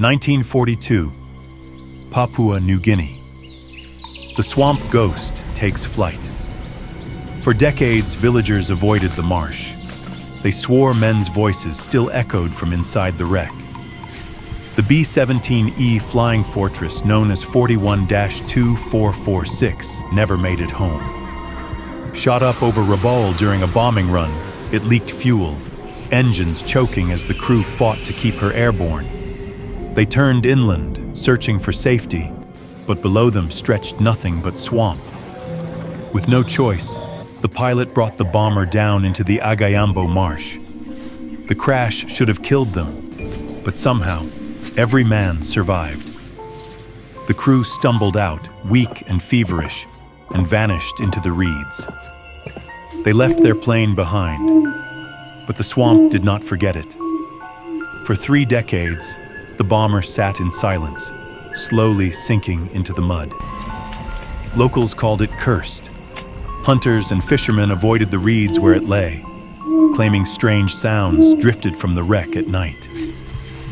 1942, Papua New Guinea. The swamp ghost takes flight. For decades, villagers avoided the marsh. They swore men's voices still echoed from inside the wreck. The B-17E Flying Fortress, known as 41-2446, never made it home. Shot up over Rabaul during a bombing run, it leaked fuel, engines choking as the crew fought to keep her airborne. They turned inland, searching for safety, but below them stretched nothing but swamp. With no choice, the pilot brought the bomber down into the Agaiambo marsh. The crash should have killed them, but somehow, every man survived. The crew stumbled out, weak and feverish, and vanished into the reeds. They left their plane behind, but the swamp did not forget it. For 3 decades, the bomber sat in silence, slowly sinking into the mud. Locals called it cursed. Hunters and fishermen avoided the reeds where it lay, claiming strange sounds drifted from the wreck at night.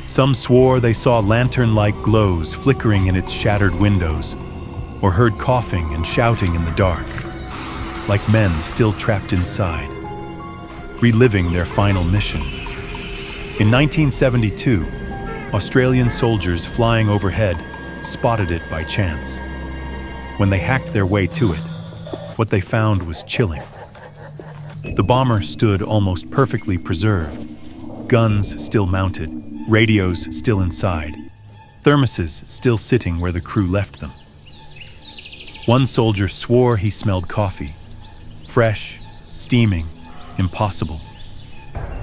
Some swore they saw lantern-like glows flickering in its shattered windows, or heard coughing and shouting in the dark, like men still trapped inside, reliving their final mission. In 1972, Australian soldiers flying overhead spotted it by chance. When they hacked their way to it, what they found was chilling. The bomber stood almost perfectly preserved, guns still mounted, radios still inside, thermoses still sitting where the crew left them. One soldier swore he smelled coffee, fresh, steaming, impossible.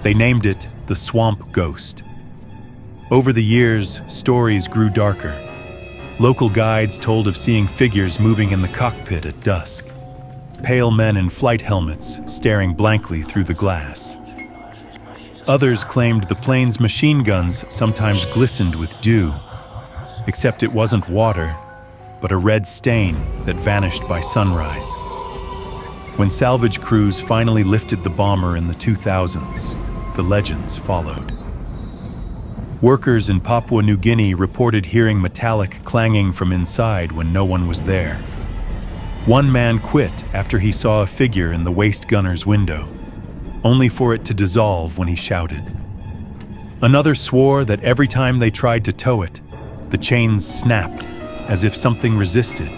They named it the Swamp Ghost. Over the years, stories grew darker. Local guides told of seeing figures moving in the cockpit at dusk, pale men in flight helmets staring blankly through the glass. Others claimed the plane's machine guns sometimes glistened with dew, except it wasn't water, but a red stain that vanished by sunrise. When salvage crews finally lifted the bomber in the 2000s, the legends followed. Workers in Papua New Guinea reported hearing metallic clanging from inside when no one was there. One man quit after he saw a figure in the waist gunner's window, only for it to dissolve when he shouted. Another swore that every time they tried to tow it, the chains snapped as if something resisted.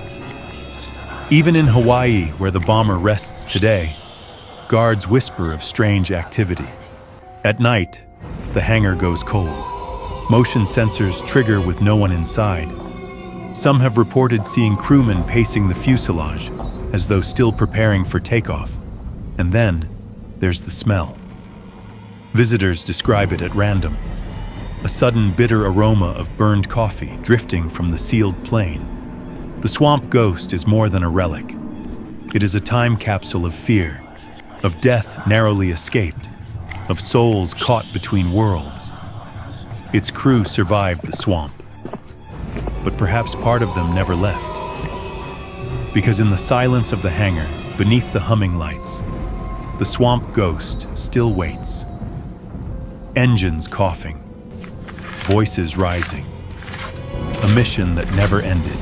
Even in Hawaii, where the bomber rests today, guards whisper of strange activity. At night, the hangar goes cold. Motion sensors trigger with no one inside. Some have reported seeing crewmen pacing the fuselage as though still preparing for takeoff. And then, there's the smell. Visitors describe it at random. A sudden bitter aroma of burned coffee drifting from the sealed plane. The swamp ghost is more than a relic. It is a time capsule of fear, of death narrowly escaped, of souls caught between worlds. Its crew survived the swamp, but perhaps part of them never left. Because in the silence of the hangar, beneath the humming lights, the swamp ghost still waits. Engines coughing, voices rising, a mission that never ended.